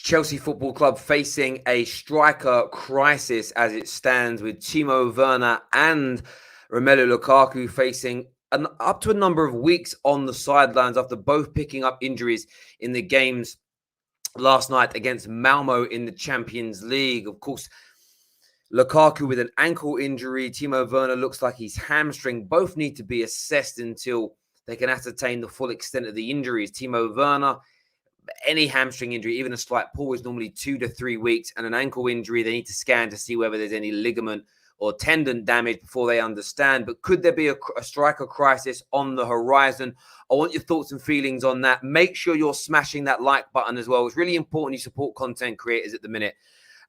Chelsea Football Club facing a striker crisis as it stands, with Timo Werner and Romelu Lukaku facing up to a number of weeks on the sidelines after both picking up injuries in the games last night against Malmo in the Champions League. Of course, Lukaku with an ankle injury. Timo Werner looks like he's hamstring. Both need to be assessed until they can ascertain the full extent of the injuries. Timo Werner, any hamstring injury, even a slight pull, is normally 2 to 3 weeks. And an ankle injury, they need to scan to see whether there's any ligament or tendon damage before they understand. But could there be a striker crisis on the horizon? I want your thoughts and feelings on that. Make sure you're smashing that like button as well. It's really important you support content creators at the minute.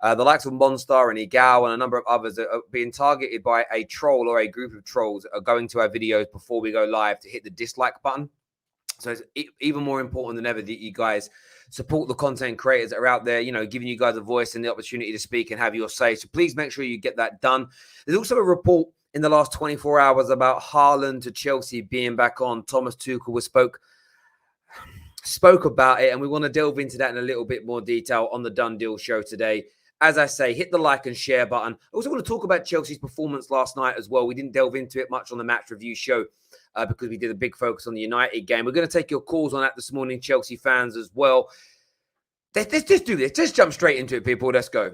The likes of Monster and Igal and a number of others are being targeted by a troll or a group of trolls that are going to our videos before we go live to hit the dislike button. So it's even more important than ever that you guys support the content creators that are out there, giving you guys a voice and the opportunity to speak and have your say. So please make sure you get that done. There's also a report in the last 24 hours about Haaland to Chelsea being back on. Thomas Tuchel spoke about it, and we want to delve into that in a little bit more detail on the Done Deal show today. As I say, hit the like and share button. I also want to talk about Chelsea's performance last night as well. We didn't delve into it much on the match review show because we did a big focus on the United game. We're going to take your calls on that this morning, Chelsea fans, as well. Let's just do this. Let's jump straight into it, people. Let's go.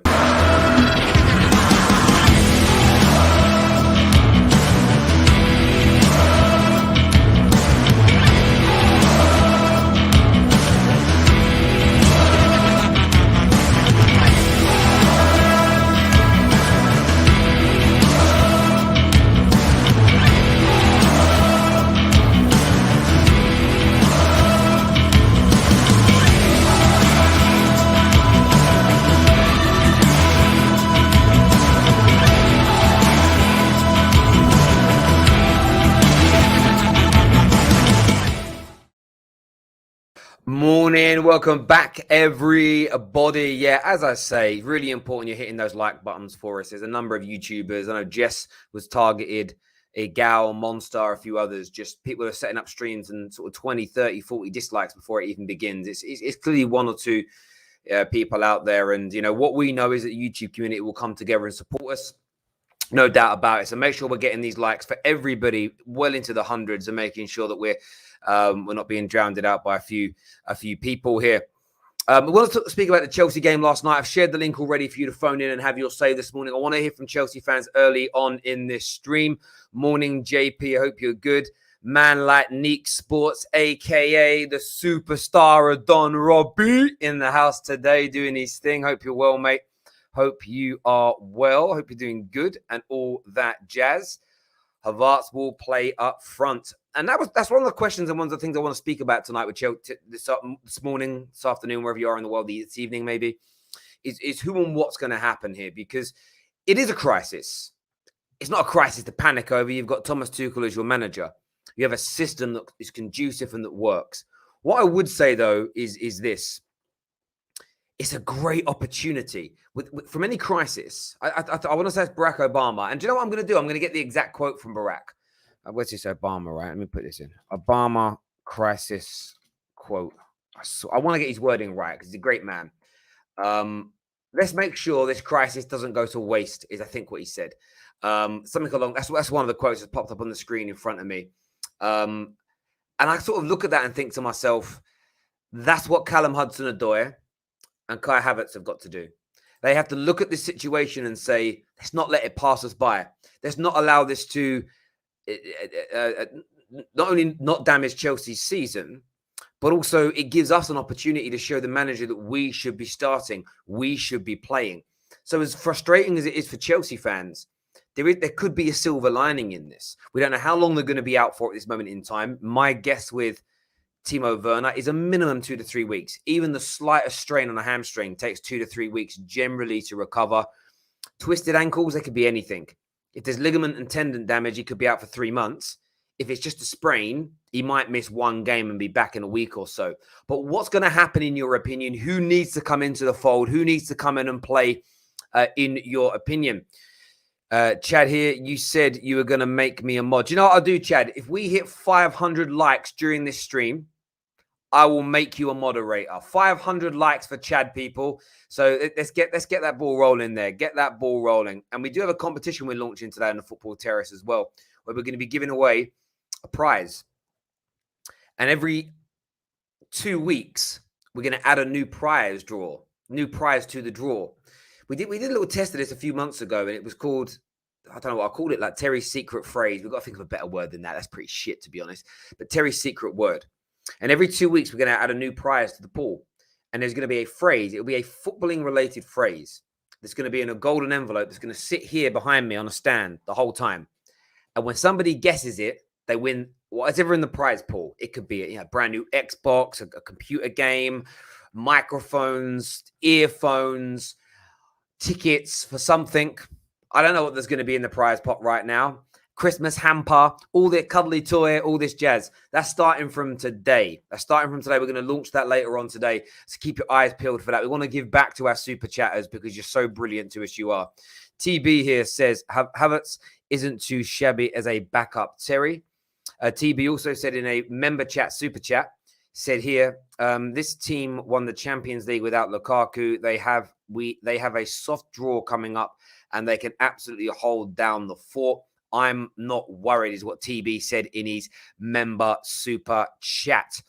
Morning, welcome back everybody. Yeah, as I say, really important you're hitting those like buttons for us. There's a number of YouTubers. I know Jess was targeted, Igal, Monster, a few others. Just people are setting up streams and sort of 20, 30, 40 dislikes before it even begins. It's clearly one or two people out there. And, what we know is that the YouTube community will come together and support us. No doubt about it. So make sure we're getting these likes for everybody well into the hundreds and making sure that we're not being drowned out by a few people here. I want to speak about the Chelsea game last night. I've shared the link already for you to phone in and have your say this morning. I want to hear from Chelsea fans early on in this stream. Morning, JP. I hope you're good. Man like Neek Sports, a.k.a. the superstar of Don Robbie, in the house today doing his thing. Hope you're well, mate. Hope you are well. Hope you're doing good and all that jazz. Havertz will play up front. And that's one of the questions and one of the things I want to speak about tonight with Chelsea this morning, this afternoon, wherever you are in the world, this evening maybe, is who and what's going to happen here, because it is a crisis. It's not a crisis to panic over. You've got Thomas Tuchel as your manager. You have a system that is conducive and that works. What I would say, though, is this. It's a great opportunity from any crisis. I want to say it's Barack Obama. And do you know what I'm going to do? I'm going to get the exact quote from Barack. Where's this Obama, right? Let me put this in. Obama crisis quote. I want to get his wording right because he's a great man. Let's make sure this crisis doesn't go to waste, is I think what he said. Something along, that's one of the quotes that popped up on the screen in front of me. And I sort of look at that and think to myself, that's what Callum Hudson-Odoi and Kai Havertz have got to do. They have to look at this situation and say, let's not let it pass us by. Let's not allow this to not only not damage Chelsea's season, but also it gives us an opportunity to show the manager that we should be starting, we should be playing. So as frustrating as it is for Chelsea fans, there could be a silver lining in this. We don't know how long they're going to be out for at this moment in time. My guess with Timo Werner is a minimum 2 to 3 weeks. Even the slightest strain on a hamstring takes 2 to 3 weeks generally to recover. Twisted ankles, they could be anything. If there's ligament and tendon damage, he could be out for 3 months. If it's just a sprain, he might miss one game and be back in a week or so. But what's going to happen, in your opinion? Who needs to come into the fold? Who needs to come in and play, in your opinion? Chad here, you said you were going to make me a mod. Do you know what I'll do, Chad? If we hit 500 likes during this stream, I will make you a moderator. 500 likes for Chad, people. So let's get that ball rolling there. Get that ball rolling. And we do have a competition we're launching today on the Football Terrace as well, where we're going to be giving away a prize. And every 2 weeks, we're going to add a new prize to the draw. We did a little test of this a few months ago, and it was called, I don't know what I called it, like Terry's secret phrase. We've got to think of a better word than that. That's pretty shit, to be honest. But Terry's secret word. And every 2 weeks, we're going to add a new prize to the pool. And there's going to be a phrase. It'll be a footballing-related phrase that's going to be in a golden envelope that's going to sit here behind me on a stand the whole time. And when somebody guesses it, they win whatever in the prize pool. It could be a brand new Xbox, a computer game, microphones, earphones, tickets for something. I don't know what there's going to be in the prize pot right now. Christmas hamper, all the cuddly toy, all this jazz. That's starting from today. We're going to launch that later on today. So keep your eyes peeled for that. We want to give back to our super chatters because you're so brilliant to us. You are. TB here says Havertz isn't too shabby as a backup. Terry. TB also said in a member chat, super chat, said here, this team won the Champions League without Lukaku. They have a soft draw coming up and they can absolutely hold down the fort. I'm not worried, is what TB said in his member super chat.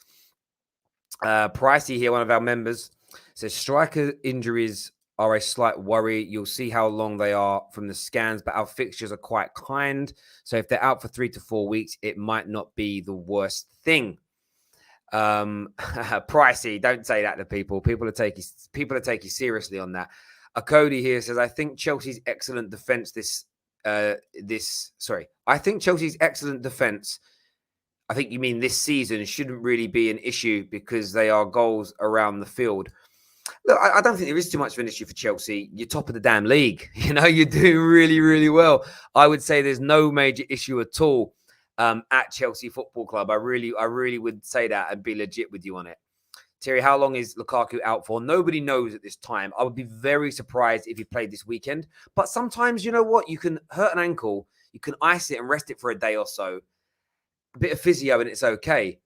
Pricey here, one of our members, says striker injuries are a slight worry. You'll see how long they are from the scans, but our fixtures are quite kind. So if they're out for 3 to 4 weeks, it might not be the worst thing. Pricey, don't say that to people. People will take you seriously on that. Cody here says, I think Chelsea's excellent defense I think Chelsea's excellent defense, I think you mean this season, shouldn't really be an issue because they are goals around the field. Look, I don't think there is too much of an issue for Chelsea. You're top of the damn league. You're doing really, really well. I would say there's no major issue at all at Chelsea Football Club. I really would say that and be legit with you on it. Terry, how long is Lukaku out for? Nobody knows at this time. I would be very surprised if he played this weekend. But sometimes, you know what? You can hurt an ankle. You can ice it and rest it for a day or so. A bit of physio and it's okay.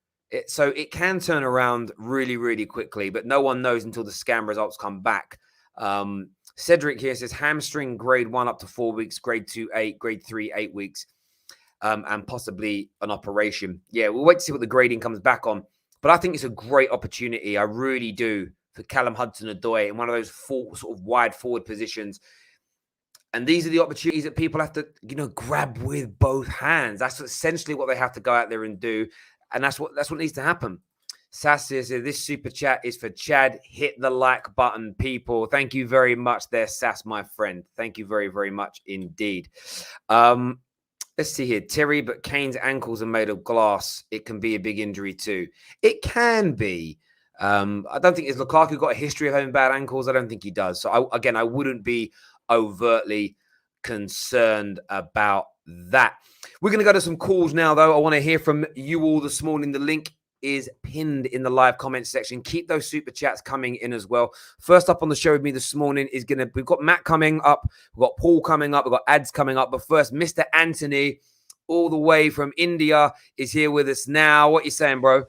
So it can turn around really, really quickly. But no one knows until the scan results come back. Cedric here says hamstring grade 1 up to 4 weeks, grade 2, 8, grade 3, 8 weeks. And possibly an operation. Yeah, we'll wait to see what the grading comes back on. But I think it's a great opportunity. I really do, for Callum Hudson-Odoi in one of those sort of wide forward positions. And these are the opportunities that people have to, grab with both hands. That's essentially what they have to go out there and do. And that's what needs to happen. Sass says, this super chat is for Chad. Hit the like button, people. Thank you very much there, Sass, my friend. Thank you very, very much indeed. Let's see here. Terry, but Kane's ankles are made of glass. It can be a big injury too. It can be. I don't think, has Lukaku got a history of having bad ankles? I don't think he does. So, I wouldn't be overtly concerned about that. We're going to go to some calls now, though. I want to hear from you all this morning. The link is pinned in the live comments section. Keep those super chats coming in as well. First up on the show with me this morning is we've got Matt coming up, we've got Paul coming up, we've got Ads coming up, but first, Mr. Anthony, all the way from India, is here with us now. What are you saying, bro?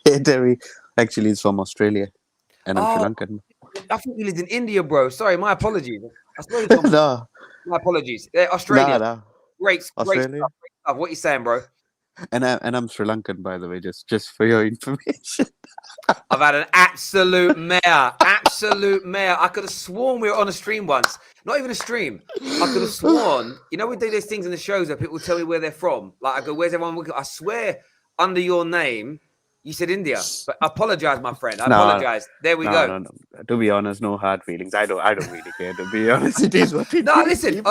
Hey, Terry. Actually, it's from Australia, and I'm Sri Lankan. I think you lived in India, bro. Sorry, my apologies. No. My apologies. Australia. No. Great stuff. What are you saying, bro? And I'm Sri Lankan, by the way, just for your information. I've had an absolute mare. I could have sworn we were on a stream once. Not even a stream. I could have sworn. We do these things in the shows where people tell me where they're from. Like, I go, where's everyone? I swear, under your name, you said India. But I apologize, my friend. I apologize. There we go. No. To be honest, no hard feelings. I don't really care. To be honest, it is what it is. No, listen.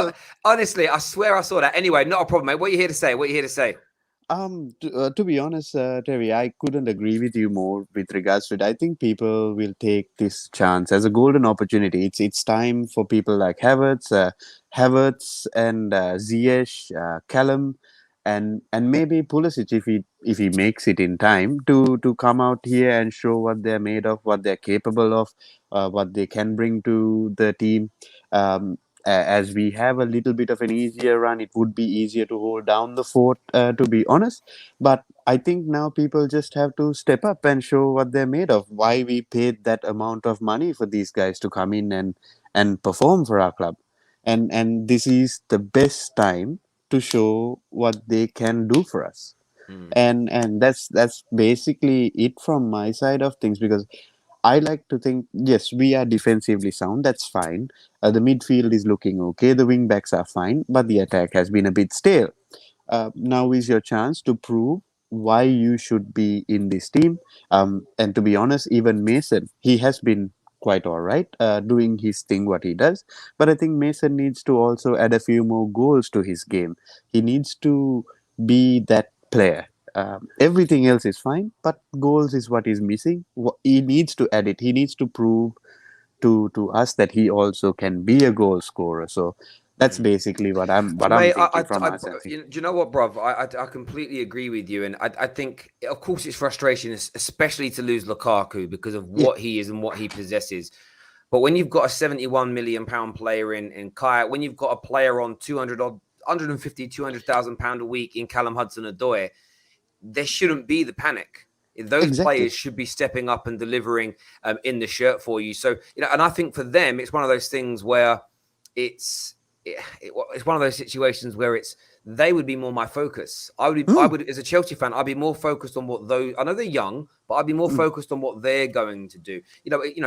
Honestly, I swear I saw that. Anyway, not a problem, mate. What are you here to say? To be honest, Terry, I couldn't agree with you more with regards to it. I think people will take this chance as a golden opportunity. It's time for people like Havertz and Ziyech, Callum, and maybe Pulisic if he makes it in time to come out here and show what they're made of, what they're capable of, what they can bring to the team. as we have a little bit of an easier run, it would be easier to hold down the fort, to be honest. But I think now people just have to step up and show what they're made of. Why we paid that amount of money for these guys to come in and perform for our club, and this is the best time to show what they can do for us. Mm. And that's basically it from my side of things, because I like to think, yes, we are defensively sound. That's fine. The midfield is looking okay. The wing backs are fine, but the attack has been a bit stale. Now is your chance to prove why you should be in this team. And to be honest, even Mason, he has been quite all right, doing his thing, what he does. But I think Mason needs to also add a few more goals to his game. He needs to be that player. Everything else is fine, but goals is what is missing. He needs to add it. He needs to prove to us that he also can be a goal scorer. So that's Mm. basically what I'm Mate, thinking from our side. you know what, bruv? I completely agree with you, and I think, of course, it's frustration, especially to lose Lukaku because of Yeah, what he is and what he possesses. But when you've got a 71 million pound player in Kai, when you've got a player on 200 odd, 150, 200,000 pound a week in Callum Hudson-Odoi, there shouldn't be the panic. Those exactly. players should be stepping up and delivering in the shirt for you. So, and I think for them, it's one of those things where it's it's one of those situations where they would be more my focus. I Mm, would, as a Chelsea fan, I'd be more focused on what those. I know they're young, but I'd be more mm, focused on what they're going to do.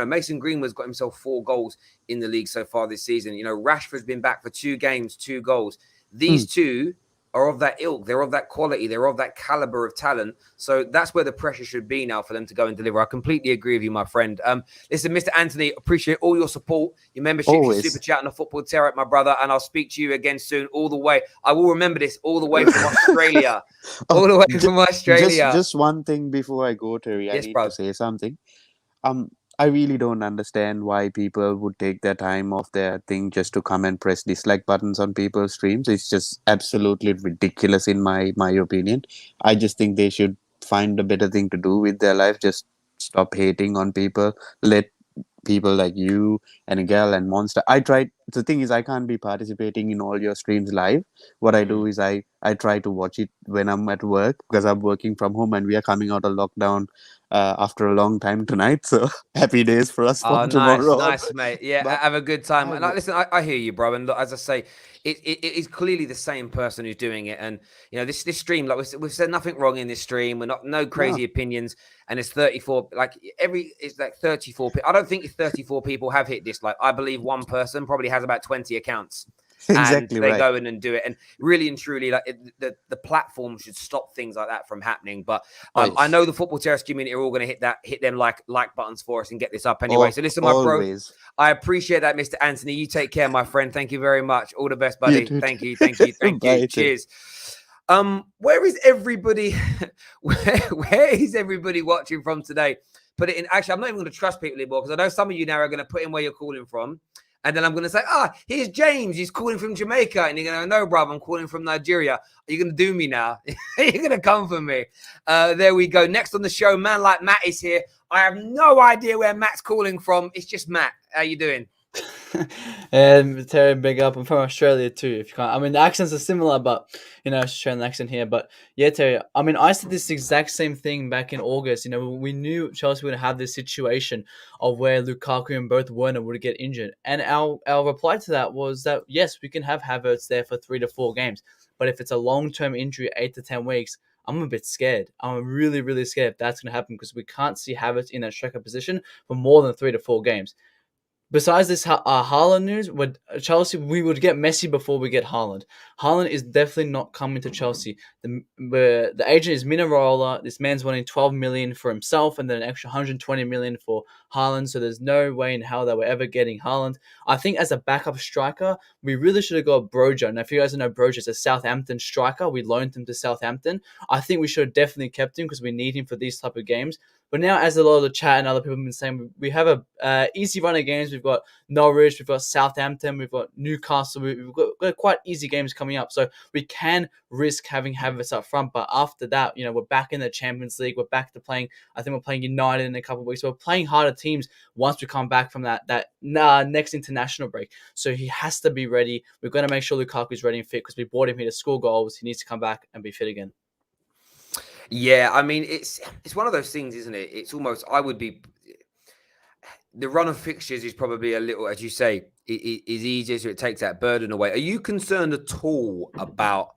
Mason Greenwood's got himself 4 goals in the league so far this season. Rashford's been back for 2 games, 2 goals. These mm. two are of that ilk. They're of that quality. They're of that caliber of talent. So that's where the pressure should be now for them to go and deliver. I completely agree with you, my friend. Listen, Mr. Anthony, appreciate all your support, your memberships, your super Always. chat, and the football terror, my brother. And I'll speak to you again soon. All the way. I will remember this all the way from Australia. Oh, All the way ju- from just Australia. just one thing before I go, Terry. I Yes, need to bro. say something. Um, I really don't understand why people would take their time off their thing just to come and press dislike buttons on people's streams. It's just absolutely ridiculous in my opinion. I just think they should find a better thing to do with their life. Just stop hating on people. Let people like you and Gal and Monster. I tried. The thing is, I can't be participating in all your streams live. What I do Mm. is I try to watch it when I'm at work, because I'm working from home and we are coming out of lockdown after a long time tonight. So happy days for us Oh, from nice, tomorrow on. nice, mate. Yeah, But have a good time. I And would. listen, I hear you, bro. And look, as I say, it is clearly the same person who's doing it. And this stream, like we've said nothing wrong in this stream. We're not no crazy No. opinions. And it's 34, like it's like 34. I don't think it's 34 people have hit this. Like I believe one person probably has about 20 accounts. And Exactly they right. go in and do it, and really and truly, like the platform should stop things like that from happening. But Oh I yes. know the football terrace community are all going to hit them like buttons for us and get this up anyway. All So listen, my bro, always. I appreciate that, Mr. Anthony. You take care, my friend. Thank you very much. All the best, You buddy. too. Thank you, thank you, thank you. Bye, Terry. Cheers. Where is everybody? where is everybody watching from today? Put it in. Actually, I'm not even going to trust people anymore, because I know some of you now are going to put in where you're calling from. And then I'm going to say, here's James. He's calling from Jamaica. And you're going to know, bro, I'm calling from Nigeria. Are you going to do me now? You're going to come for me. There we go. Next on the show, man like Matt is here. I have no idea where Matt's calling from. It's just Matt. How you doing? And Terry, big up. I'm from Australia too. If you can't, I mean, the accents are similar, but Australian accent here. But yeah, Terry, I mean, I said this exact same thing back in August. We knew Chelsea would have this situation of where Lukaku and both Werner would get injured, and our reply to that was that yes, we can have Havertz there for 3 to 4 games, but if it's a long-term injury, 8 to 10 weeks. I'm a bit scared. I'm really, really scared if that's going to happen, because we can't see Havertz in that striker position for more than 3 to 4 games. Besides this Haaland news, with Chelsea, we would get Messi before we get Haaland. Haaland is definitely not coming to Chelsea. The agent is Minarola. This man's wanting 12 million for himself and then an extra 120 million for Haaland. So there's no way in hell that we're ever getting Haaland. I think as a backup striker, we really should have got Broja. Now, if you guys don't know Broja, is a Southampton striker. We loaned him to Southampton. I think we should have definitely kept him because we need him for these type of games. But now, as a lot of the chat and other people have been saying, we have a easy run of games. We've got Norwich, we've got Southampton, we've got Newcastle. We've got quite easy games coming up, so we can risk having Havertz up front. But after that, we're back in the Champions League. We're back to playing. I think we're playing United in a couple of weeks. So we're playing harder teams once we come back from that next international break. So he has to be ready. We've got to make sure Lukaku's ready and fit because we brought him here to score goals. He needs to come back and be fit again. Yeah, I mean, it's one of those things, isn't it? It's almost, the run of fixtures is probably a little, as you say, it is easier, so it takes that burden away. Are you concerned at all about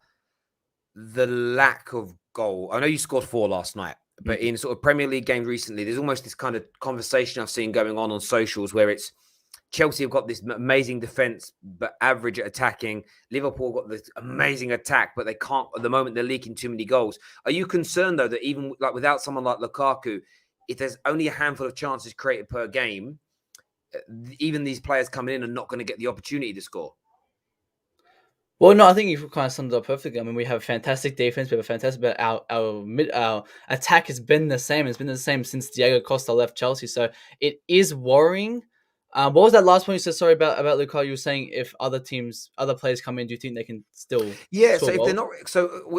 the lack of goal? I know you scored 4 last night, but in sort of Premier League games recently, there's almost this kind of conversation I've seen going on socials where it's Chelsea have got this amazing defense, but average at attacking. Liverpool got this amazing attack, but they can't, at the moment, they're leaking too many goals. Are you concerned, though, that even like without someone like Lukaku, if there's only a handful of chances created per game, even these players coming in are not going to get the opportunity to score? Well, no, I think you kind of summed it up perfectly. I mean, we have a fantastic defense. We have a fantastic, but our attack has been the same. It's been the same since Diego Costa left Chelsea. So it is worrying. What was that last point you said? Sorry about Lukaku. You were saying if other players come in, do you think they can still? Yeah. score So if goals? they're not,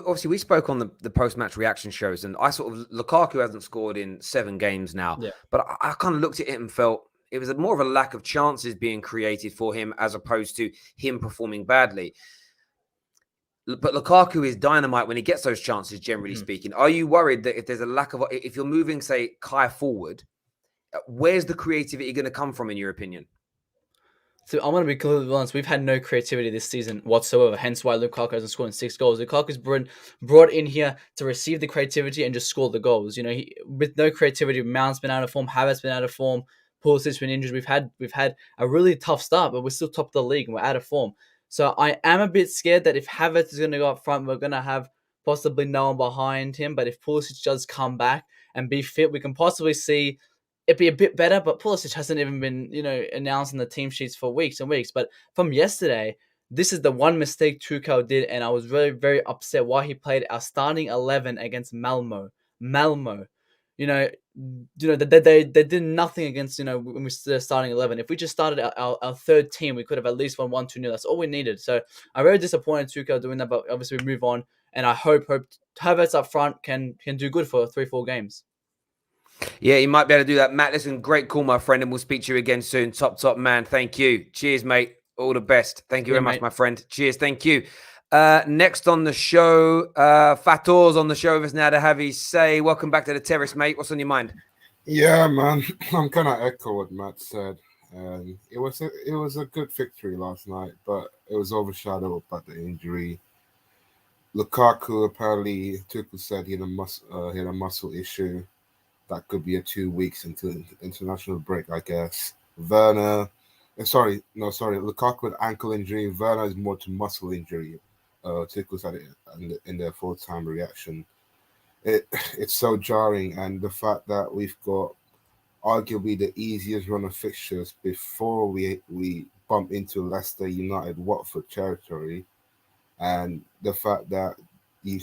obviously we spoke on the post-match reaction shows, and I sort of Lukaku hasn't scored in 7 games now. Yeah. But I kind of looked at it and felt it was more of a lack of chances being created for him as opposed to him performing badly. But Lukaku is dynamite when he gets those chances, generally speaking. Are you worried that if there's a lack of, if you're moving, say, Kai forward, where's the creativity going to come from, in your opinion? So I'm going to be completely honest. We've had no creativity this season whatsoever. Hence why Lukaku hasn't scored 6 goals. Lukaku's brought in here to receive the creativity and just score the goals. With no creativity, Mount's been out of form, Havertz been out of form, Pulisic's been injured. We've had a really tough start, but we're still top of the league and we're out of form. So I am a bit scared that if Havertz is going to go up front, we're going to have possibly no one behind him. But if Pulisic does come back and be fit, we can possibly see it be a bit better. But Pulisic hasn't even been, announced in the team sheets for weeks and weeks. But from yesterday, this is the one mistake Tuchel did, and I was very, very upset why he played our starting 11 against Malmo. They did nothing against, when we started starting 11. If we just started our third team, we could have at least won 1-2-0. That's all we needed. So I'm very disappointed Tuchel doing that, but obviously we move on. And I hope Havertz up front can do good for 3-4 games. Yeah, he might be able to do that. Matt, listen, great call, my friend, and we'll speak to you again soon. Top man. Thank you. Cheers, mate. All the best. Thank you very much, my friend. Cheers. Thank you. Next on the show, Fator's on the show with us now to have his say. Welcome back to the terrace, mate. What's on your mind? Yeah, man. I'm kind of echo what Matt said. It was a good victory last night, but it was overshadowed by the injury. Lukaku apparently, Tuchel said he had a muscle issue. That could be a 2 weeks into international break, I guess. Lukaku with ankle injury. Werner is more to muscle injury. Tuchel said it in their full-time reaction. It's so jarring, and the fact that we've got arguably the easiest run of fixtures before we bump into Leicester United, Watford territory, and the fact that you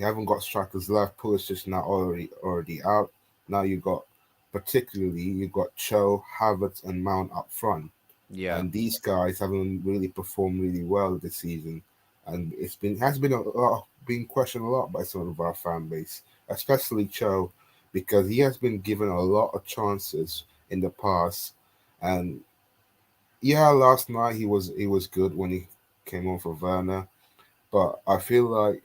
haven't got strikers left. Pulisic now already out. Now you've got Cho, Havertz, and Mount up front. Yeah, and these guys haven't really performed really well this season, and has been questioned a lot by some of our fan base, especially Cho, because he has been given a lot of chances in the past. And yeah, last night he was good when he came on for Werner, but I feel like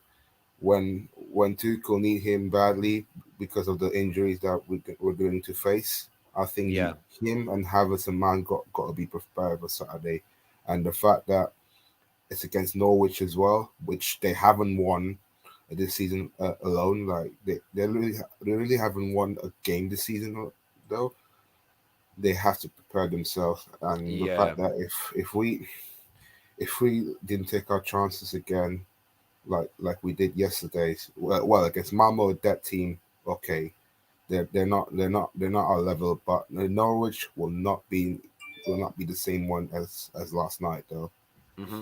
when Tuchel need him badly because of the injuries that we're going to face, I think him and Havertz and Man got to be prepared for Saturday. And the fact that it's against Norwich as well, which they haven't won this season alone. Like they really haven't won a game this season though. They have to prepare themselves, and the fact that if we didn't take our chances again, like we did yesterday, well against Malmo, that team, okay, they're not our level, but Norwich will not be the same one as last night though. Mm-hmm.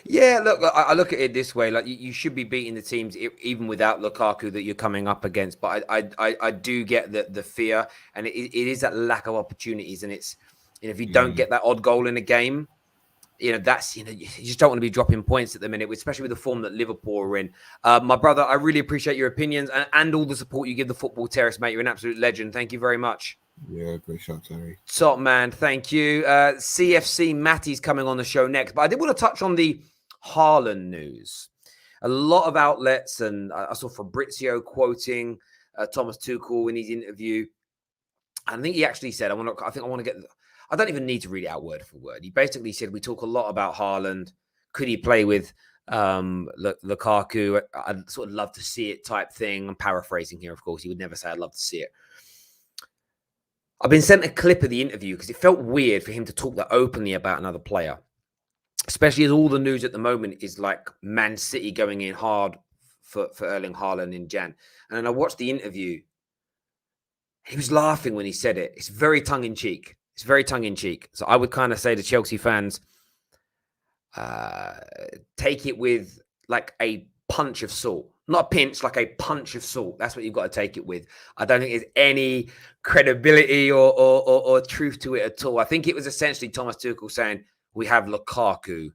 Yeah, look, I look at it this way: like you should be beating the teams even without Lukaku that you're coming up against. But I do get the fear, and it is that lack of opportunities, and it's if you don't get that odd goal in a game, that's you just don't want to be dropping points at the minute, especially with the form that Liverpool are in. My brother, I really appreciate your opinions and all the support you give the Football Terrace, mate. You're an absolute legend. Thank you very much. Yeah, great shot, Terry. Top man, thank you. CFC Matty's coming on the show next, but I did want to touch on the Haaland news. A lot of outlets, and I saw Fabrizio quoting Thomas Tuchel in his interview. I think he actually said, I don't even need to read it out word for word. He basically said, we talk a lot about Haaland. Could he play with Lukaku? I'd sort of love to see it type thing. I'm paraphrasing here, of course. He would never say I'd love to see it. I've been sent a clip of the interview because it felt weird for him to talk that openly about another player, especially as all the news at the moment is like Man City going in hard for Erling Haaland in Jan. And then I watched the interview. He was laughing when he said it. It's very tongue-in-cheek. It's very tongue-in-cheek. So I would kind of say to Chelsea fans, take it with like a punch of salt. Not a pinch, like a punch of salt. That's what you've got to take it with. I don't think there's any credibility or truth to it at all. I think it was essentially Thomas Tuchel saying, we have Lukaku.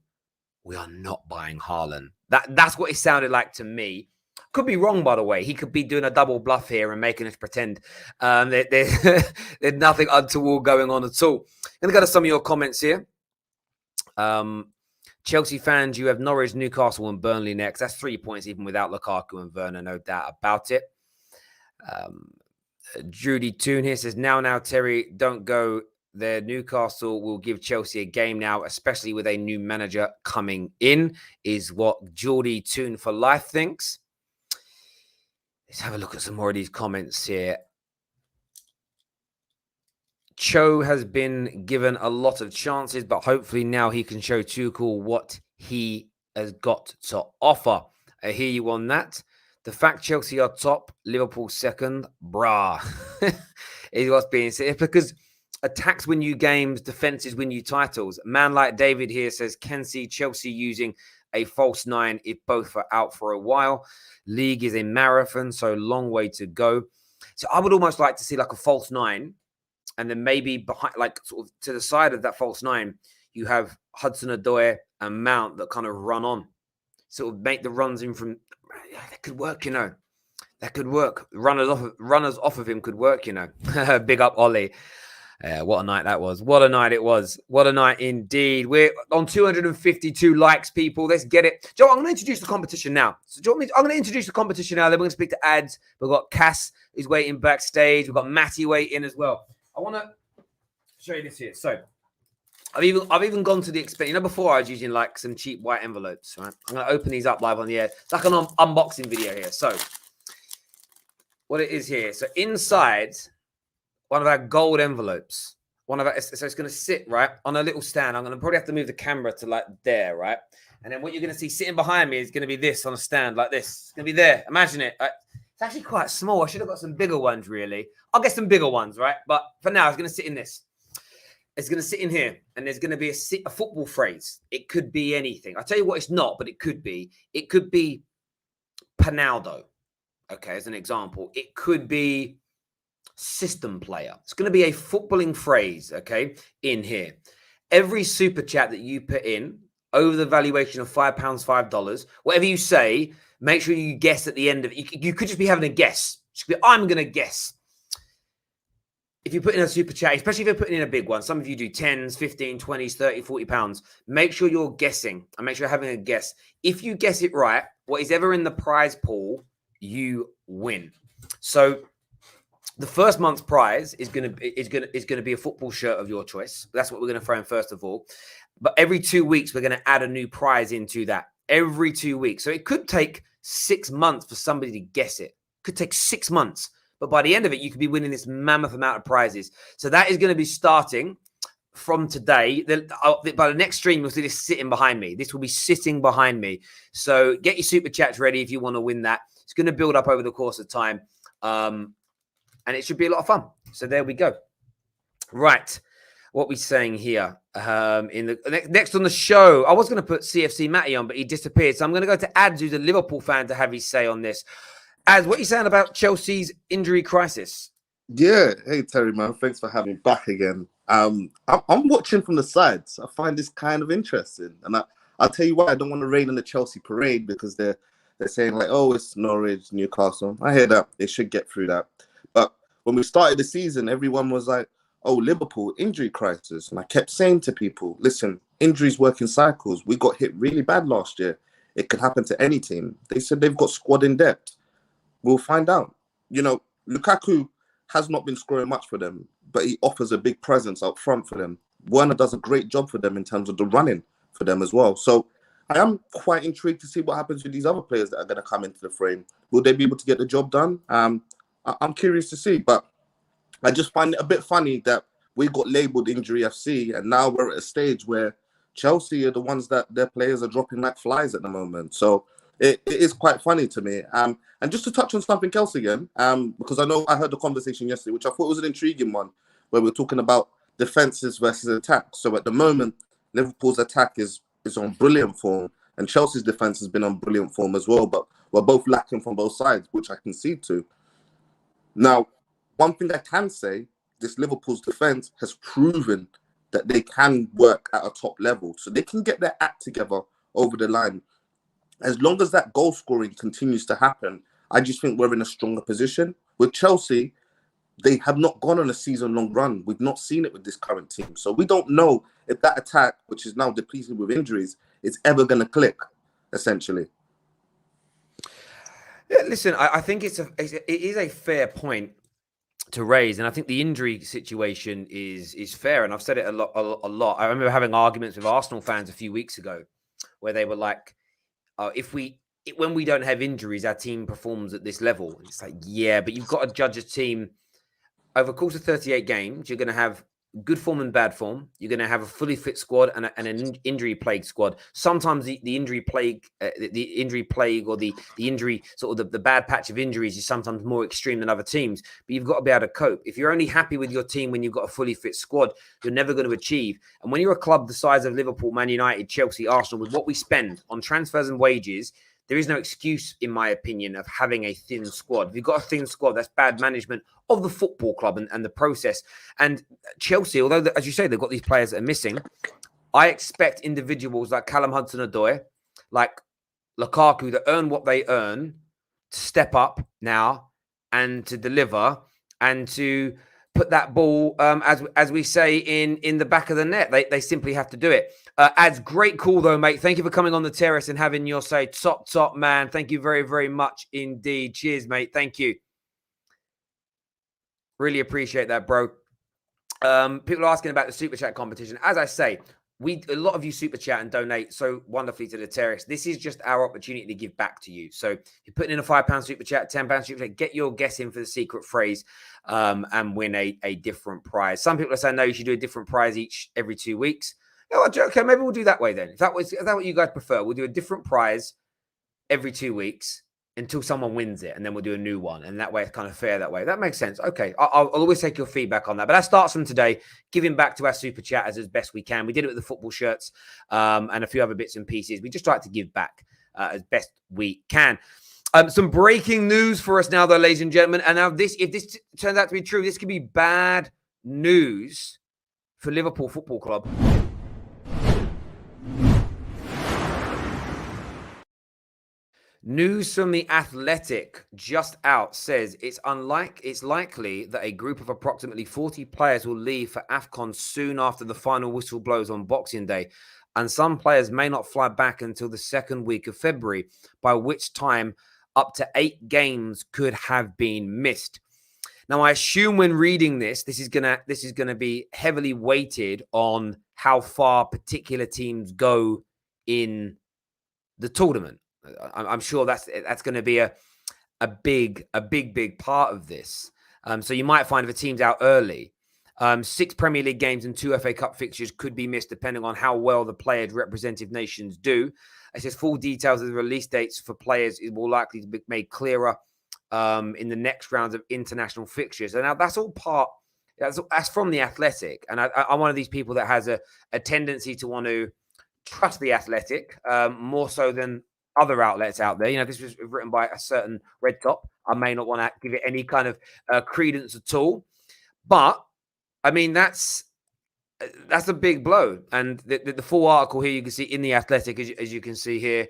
We are not buying Haaland. That's what it sounded like to me. Could be wrong, by the way. He could be doing a double bluff here and making us pretend there's nothing untoward going on at all. I'm going to go to some of your comments here. Chelsea fans, you have Norwich, Newcastle, and Burnley next. That's 3 points, even without Lukaku and Werner, no doubt about it. Judy Toon here says, now, Terry, don't go there. Newcastle will give Chelsea a game now, especially with a new manager coming in, is what Geordie Toon for Life thinks. Let's have a look at some more of these comments here. Cho has been given a lot of chances, but hopefully now he can show Tuchel what he has got to offer. I hear you on that. The fact Chelsea are top, Liverpool second, brah, is what's being said. Because attacks win you games, defenses win you titles. A man like David here says, can see Chelsea using a false nine if both are out for a while. League is a marathon, so long way to go. So I would almost like to see like a false nine. And then maybe behind, like sort of to the side of that false nine, you have Hudson-Odoi and Mount that kind of run on. Sort of make the runs in from. That could work, That could work. Runners off of him could work, Big up Ollie. What a night that was. What a night it was. What a night indeed. We're on 252 likes, people. Let's get it. Joe, I'm going to introduce the competition now. So I'm going to introduce the competition now. Then we're going to speak to ads. We've got Cass who's waiting backstage. We've got Matty waiting as well. I want to show you this here. So I've even gone to the expense. Before I was using like some cheap white envelopes. Right? I'm going to open these up live on the air. It's like an unboxing video here. So what it is here. So inside one of our gold envelopes, so it's going to sit right on a little stand. I'm going to probably have to move the camera to like there, right? And then what you're going to see sitting behind me is going to be this on a stand like this. It's going to be there. Imagine it. It's actually quite small. I should have got some bigger ones, really. I'll get some bigger ones, right? But for now, it's going to sit in this. It's going to sit in here, and there's going to be a football phrase. It could be anything. I'll tell you what it's not, but it could be. It could be Panaldo, okay, as an example. It could be system player. It's going to be a footballing phrase, okay, in here. Every super chat that you put in over the valuation of £5, $5, whatever you say, make sure you guess at the end of it. You could just be having a guess. I'm going to guess. If you put in a super chat, especially if you're putting in a big one, some of you do 10s, 15, 20s, 30, 40 pounds. Make sure you're guessing and make sure you're having a guess. If you guess it right, what is ever in the prize pool, you win. So the first month's prize is going to be a football shirt of your choice. That's what we're going to throw in first of all. But every 2 weeks, we're going to add a new prize into that. Every 2 weeks. So it could take 6 months for somebody to guess it. It could take 6 months. But by the end of it, you could be winning this mammoth amount of prizes. So that is going to be starting from today. By the next stream, you'll see this sitting behind me. This will be sitting behind me. So get your super chats ready if you want to win that. It's going to build up over the course of time. And it should be a lot of fun. So there we go. Right. what we saying here? In the next on the show, I was going to put CFC Matty on, but he disappeared. So I'm going to go to Ads, who's a Liverpool fan, to have his say on this. Ads, what are you saying about Chelsea's injury crisis? Yeah, hey Terry, man, thanks for having me back again. I'm watching from the sides. I find this kind of interesting, and I'll tell you why. I don't want to rain on the Chelsea parade because they're saying like, oh, it's Norwich, Newcastle. I hear that they should get through that, but when we started the season, everyone was like, oh, Liverpool injury crisis, and I kept saying to people, listen, injuries work in cycles. We got hit really bad last year. It could happen to any team. They said they've got squad in depth. We'll find out. You know, Lukaku has not been scoring much for them, but he offers a big presence up front for them. Werner does a great job for them in terms of the running for them as well. So I am quite intrigued to see what happens with these other players that are going to come into the frame. Will they be able to get the job done? I'm curious to see, but I just find it a bit funny that we got labelled injury FC, and now we're at a stage where Chelsea are the ones that their players are dropping like flies at the moment. So it is quite funny to me. And just to touch on something else again, because I know I heard the conversation yesterday, which I thought was an intriguing one, where we're talking about defenses versus attacks. So at the moment, Liverpool's attack is on brilliant form, and Chelsea's defense has been on brilliant form as well. But we're both lacking from both sides, which I concede to. Now, one thing I can say, this Liverpool's defense has proven that they can work at a top level, so they can get their act together over the line. As long as that goal scoring continues to happen, I just think we're in a stronger position. With Chelsea, they have not gone on a season-long run. We've not seen it with this current team. So we don't know if that attack, which is now depleted with injuries, is ever going to click, essentially. Yeah, listen, I think it is a fair point to raise, and I think the injury situation is fair. And I've said it a lot. I remember having arguments with Arsenal fans a few weeks ago where they were like, when we don't have injuries, our team performs at this level. And it's like, yeah, but you've got to judge a team over the course of 38 games. You're going to have good form and bad form. You're going to have a fully fit squad and an injury-plagued squad. Sometimes the injury plague, or the injury, sort of the bad patch of injuries is sometimes more extreme than other teams. But you've got to be able to cope. If you're only happy with your team when you've got a fully fit squad, you're never going to achieve. And when you're a club the size of Liverpool, Man United, Chelsea, Arsenal, with what we spend on transfers and wages, there is no excuse, in my opinion, of having a thin squad. If you've got a thin squad, that's bad management of the football club and the process. And Chelsea, although, as you say, they've got these players that are missing, I expect individuals like Callum Hudson-Odoi, like Lukaku, that earn what they earn, to step up now and to deliver and to put that ball, as we say, in the back of the net. They simply have to do it. Ads, great call though, mate. Thank you for coming on the terrace and having your say. Top man. Thank you very, very much indeed. Cheers, mate. Thank you. Really appreciate that, bro. People are asking about the super chat competition. As I say, a lot of you super chat and donate so wonderfully to the terrace. This is just our opportunity to give back to you. So you're putting in a £5 super chat, £10 super chat, get your guess in for the secret phrase, and win a different prize. Some people are saying, no, you should do a different prize every 2 weeks. Oh, okay, maybe we'll do that way then. Is that what you guys prefer? We'll do a different prize every 2 weeks until someone wins it, and then we'll do a new one. And that way it's kind of fair that way. That makes sense. Okay, I'll always take your feedback on that. But that starts from today, giving back to our super chatters as best we can. We did it with the football shirts and a few other bits and pieces. We just like to give back as best we can. Some breaking news for us now, though, ladies and gentlemen. And now if this turns out to be true, this could be bad news for Liverpool Football Club. News from The Athletic just out says it's likely that a group of approximately 40 players will leave for AFCON soon after the final whistle blows on Boxing Day, and some players may not fly back until the second week of February, by which time up to 8 games could have been missed. Now, I assume when reading this is gonna be heavily weighted on how far particular teams go in the tournament. I'm sure that's going to be a big part of this. So you might find if a team's out early, 6 Premier League games and 2 FA Cup fixtures could be missed depending on how well the players' representative nations do. It says full details of the release dates for players is more likely to be made clearer in the next rounds of international fixtures. And now that's all part That's from The Athletic. And I'm one of these people that has a tendency to want to trust The Athletic more so than other outlets out there. You know, this was written by a certain red top. I may not want to give it any kind of credence at all. But, I mean, that's a big blow. And the full article here, you can see in The Athletic, as you can see here,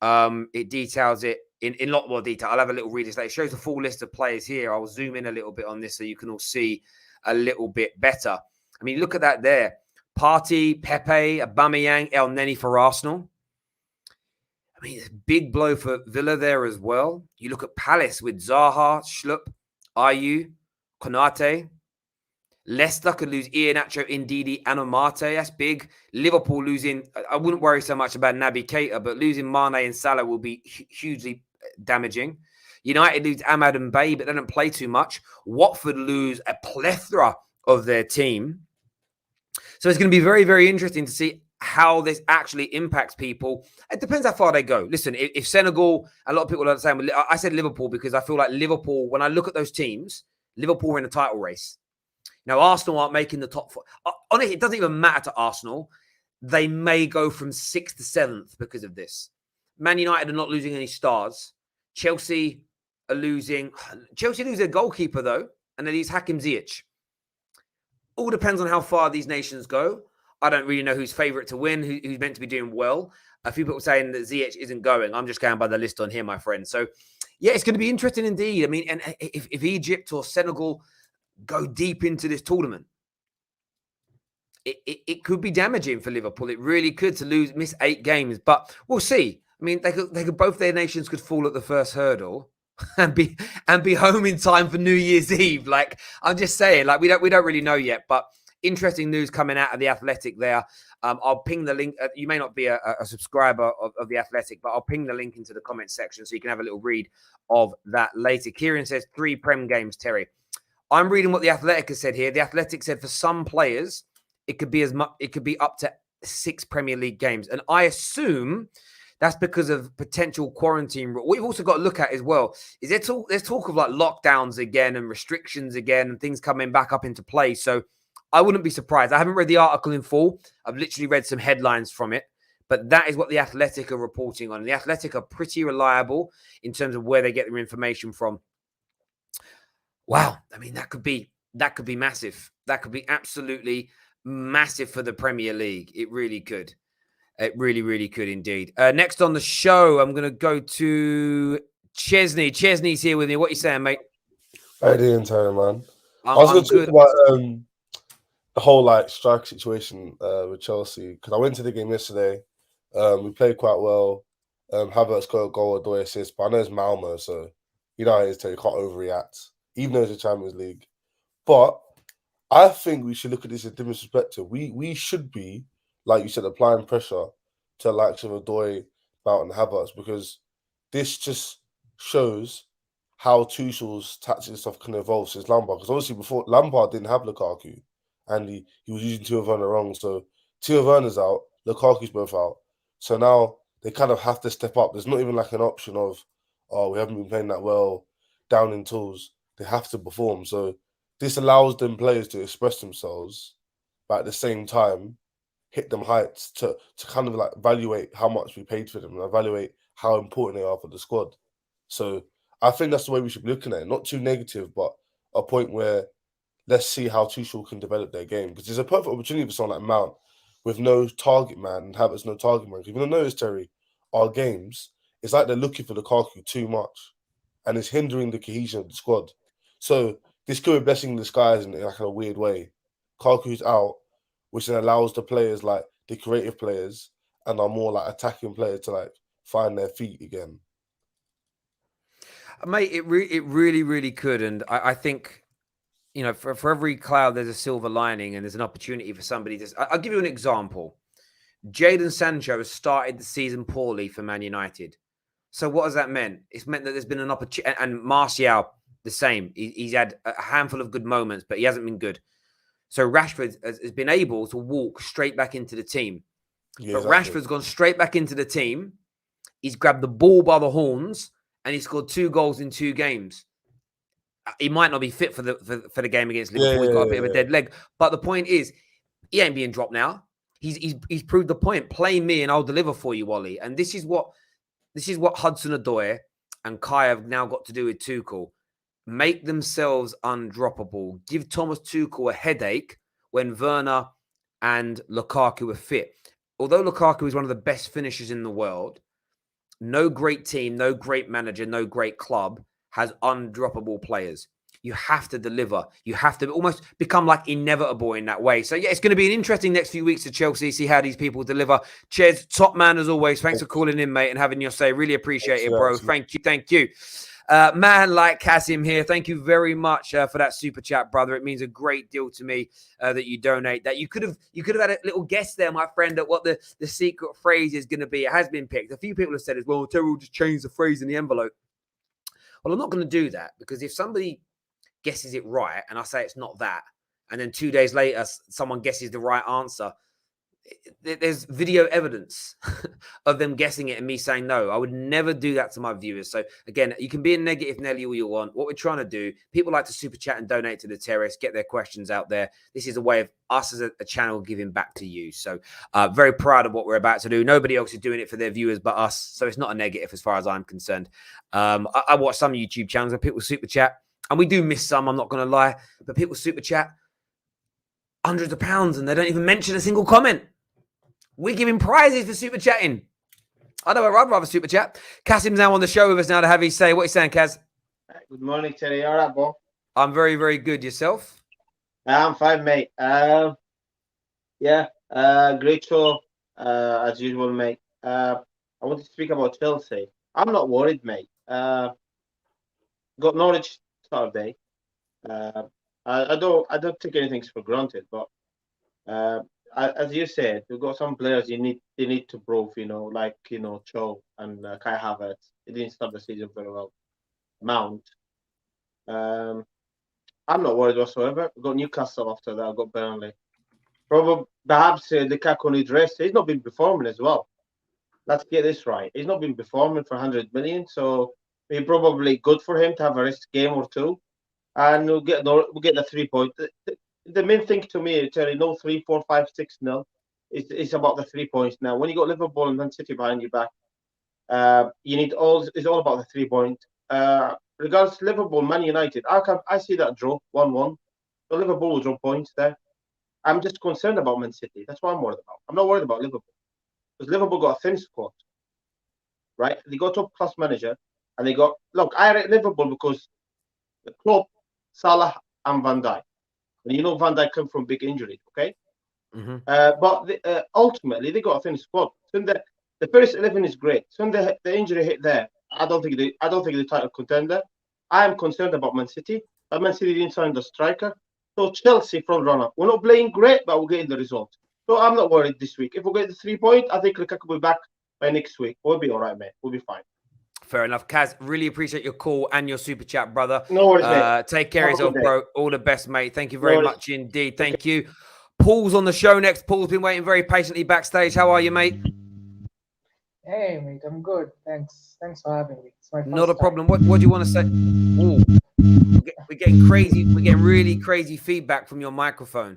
it details it in a lot more detail. I'll have a little read this later. It shows the full list of players here. I'll zoom in a little bit on this so you can all see a little bit better. I mean, look at that there. Partey, Pepe, Aubameyang, El Neni for Arsenal. I mean, it's a big blow for Villa there as well. You look at Palace with Zaha, Schlupp, Ayew, Konate. Leicester could lose Iheanacho, Ndidi, and Amate. That's big. Liverpool losing. I wouldn't worry so much about Naby Keita, but losing Mane and Salah will be hugely damaging. United lose Ahmad and Bay, but they don't play too much. Watford lose a plethora of their team. So it's going to be very, very interesting to see how this actually impacts people. It depends how far they go. Listen, if Senegal, a lot of people are saying, I said Liverpool because I feel like Liverpool, when I look at those teams, Liverpool are in a title race. Now, Arsenal aren't making the top four. Honestly, it doesn't even matter to Arsenal. They may go from 6th to 7th because of this. Man United are not losing any stars. Chelsea are losing. Chelsea lose their goalkeeper, though, and they lose Hakim Ziyech. All depends on how far these nations go. I don't really know who's favourite to win, who's meant to be doing well. A few people saying that Ziyech isn't going. I'm just going by the list on here, my friend. So, yeah, it's going to be interesting indeed. I mean, and if Egypt or Senegal go deep into this tournament, it could be damaging for Liverpool. It really could to miss 8 games, but we'll see. I mean, they could both their nations could fall at the first hurdle and be home in time for New Year's Eve. Like, I'm just saying, like we don't really know yet, but interesting news coming out of The Athletic there. I'll ping the link. You may not be a subscriber of The Athletic, but I'll ping the link into the comments section so you can have a little read of that later. Kieran says 3 Prem games, Terry. I'm reading what The Athletic has said here. The Athletic said for some players, it could be up to 6 Premier League games. And I assume that's because of potential quarantine. What you've also got to look at as well is there's talk of like lockdowns again and restrictions again and things coming back up into play. So I wouldn't be surprised. I haven't read the article in full. I've literally read some headlines from it. But that is what The Athletic are reporting on. The Athletic are pretty reliable in terms of where they get their information from. Wow. I mean, that could be massive. That could be absolutely massive for the Premier League. It really could. It really, really could indeed. Next on the show, I'm going to go to Cheslea. Chesley's here with me. What are you saying, mate? How you doing, Terry, man? I was going to talk about the whole like strike situation with Chelsea because I went to the game yesterday. We played quite well. Havertz got a goal, a goal assist, but I know it's Malmo, so you know how it is, Terry. You can't overreact, even though it's a Champions League. But I think we should look at this in a different perspective. We should be, like you said, applying pressure to the likes of Odoi, Mount, and Havertz because this just shows how Tuchel's tactics and stuff can evolve since Lampard. Because obviously before Lampard didn't have Lukaku, and he was using Timo Werner wrong. So Timo Werner's out, Lukaku's both out. So now they kind of have to step up. There's not even like an option of, oh, we haven't been playing that well, down in tools. They have to perform. So this allows them players to express themselves, but at the same time, hit them heights to kind of like evaluate how much we paid for them and evaluate how important they are for the squad. So I think that's the way we should be looking at it. Not too negative, but a point where let's see how Tuchel can develop their game. Because there's a perfect opportunity for someone like Mount with no target man and Havertz no target man. If you don't notice, Terry, our games, it's like they're looking for Lukaku too much. And it's hindering the cohesion of the squad. So this could be a blessing in disguise in like a weird way. Lukaku's out, which then allows the players like the creative players and our more like attacking players to like find their feet again. Mate, it really, really could. And I think, you know, for every cloud, there's a silver lining and there's an opportunity for somebody to... I'll give you an example. Jadon Sancho has started the season poorly for Man United. So what has that meant? It's meant that there's been an opportunity... And Martial, the same. He's had a handful of good moments, but he hasn't been good. So Rashford has been able to walk straight back into the team. Yeah, but exactly. Rashford's gone straight back into the team. He's grabbed the ball by the horns and he scored 2 goals in 2 games. he might not be fit for the game against Liverpool. He's got a bit of a dead leg. But the point is, he ain't being dropped now. He's proved the point. Play me and I'll deliver for you, Wally. And this is what Hudson-Odoi and Kai have now got to do with Tuchel. Make themselves undroppable. Give Thomas Tuchel a headache when Werner and Lukaku are fit. Although Lukaku is one of the best finishers in the world, no great team, no great manager, no great club has undroppable players. You have to deliver. You have to almost become like inevitable in that way. So, yeah, it's going to be an interesting next few weeks to Chelsea, see how these people deliver. Ches, top man as always. Thanks for calling in, mate, and having your say. Really appreciate it, bro. Thank you. Man like Kasim here, thank you very much for that super chat, brother. It means a great deal to me that you donate. That you could have had a little guess there, my friend, at what the secret phrase is going to be. It has been picked. A few people have said as well, Terry will just change the phrase in the envelope. Well, I'm not going to do that, because if somebody guesses it right and I say it's not that, and then 2 days later someone guesses the right answer, there's video evidence of them guessing it and me saying no. I would never do that to my viewers. So again, you can be a negative Nelly all you want. What we're trying to do, people like to super chat and donate to the terrace, get their questions out there. This is a way of us as a channel giving back to you. So very proud of what we're about to do. Nobody else is doing it for their viewers but us. So it's not a negative as far as I'm concerned. I watch some YouTube channels where people super chat, and we do miss some, I'm not going to lie, but people super chat hundreds of pounds and they don't even mention a single comment. We're giving prizes for super chatting. I know I'd rather super chat. Kasim's now on the show with us now to have his say. What are you saying, Kaz? Good morning, Terry. All right, Bob? I'm very, very good. Yourself? I'm fine, mate. Great show, as usual, mate. I want to speak about Chelsea. I'm not worried, mate. Got Norwich Saturday. I don't take anything for granted, but as you said, we've got some players they need to prove, like Cho and Kai Havertz. He didn't start the season very well. Mount. I'm not worried whatsoever. We've got Newcastle after that. I've got Burnley. Perhaps Lukaku needs rest. He's not been performing as well. Let's get this right. He's not been performing for 100 million, so it's probably good for him to have a rest game or two, and we'll get the 3 point. The main thing to me, Terry, no 3, 4, 5, 6-0. It's about the 3 points now. When you got Liverpool and Man City behind your back, it's all about the 3 point. Regards to Liverpool, Man United, I see that draw 1-1. So Liverpool will draw points there. I'm just concerned about Man City. That's what I'm worried about. I'm not worried about Liverpool, because Liverpool got a thin squad, right? They got a top class manager, and I rate Liverpool because the Klopp, Salah, and Van Dijk. And Van Dijk come from big injuries, okay? Mm-hmm. But ultimately, they got a thin squad. So the first 11 is great. So the injury hit there, I don't think the title contender. I am concerned about Man City. But Man City didn't sign the striker. So Chelsea front runner. We're not playing great, but we're getting the result. So I'm not worried this week. If we get the 3 point, I think Lukaku will be back by next week. We'll be all right, mate. We'll be fine. Fair enough. Kaz, really appreciate your call and your super chat, brother. No worries, mate. Take care of yourself, bro. All the best, mate. Thank you very much indeed. Thank you. Paul's on the show next. Paul's been waiting very patiently backstage. How are you, mate? Hey, mate. I'm good. Thanks for having me. It's my first Not a time. problem. What do you want to say? Ooh, we're getting crazy. We're getting really crazy feedback from your microphone.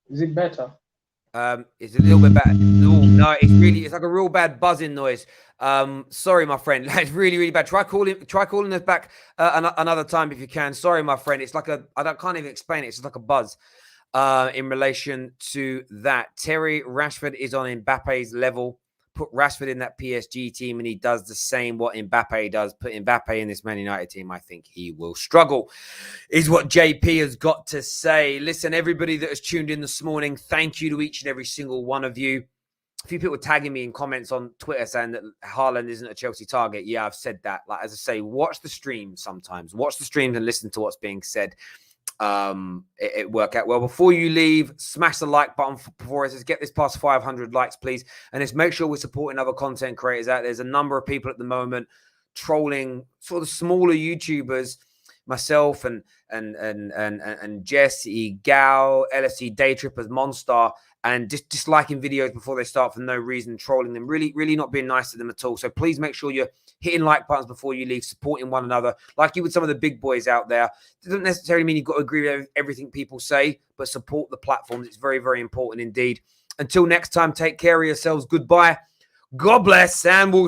Is it better? It's a little bit bad. Ooh, no, it's like a real bad buzzing noise. Sorry, my friend. It's really, really bad. Try calling us back another time if you can. Sorry, my friend. It's like I can't even explain it. It's just like a buzz. In relation to that, Terry Rashford is on Mbappe's level. Put Rashford in that PSG team and he does the same what Mbappe does. Put Mbappe in this Man United team, I think he will struggle, is what JP has got to say. Listen, everybody that has tuned in this morning, thank you to each and every single one of you. A few people tagging me in comments on Twitter saying that Haaland isn't a Chelsea target. Yeah, I've said that. Like, as I say, watch the streams sometimes. Watch the streams and listen to what's being said. It work out well. Before you leave, smash the like button for us. Let's get this past 500 likes, please. And let's make sure we're supporting other content creators out there. There's a number of people at the moment trolling sort of smaller YouTubers myself and Jesse, Gal, LFC Day Trippers, Monster, and just disliking videos before they start for no reason, trolling them, really not being nice to them at all. So please make sure you're hitting like buttons before you leave, supporting one another, like you with some of the big boys out there. It doesn't necessarily mean you've got to agree with everything people say, but support the platforms. It's very important indeed. Until next time, take care of yourselves. Goodbye. God bless, and we'll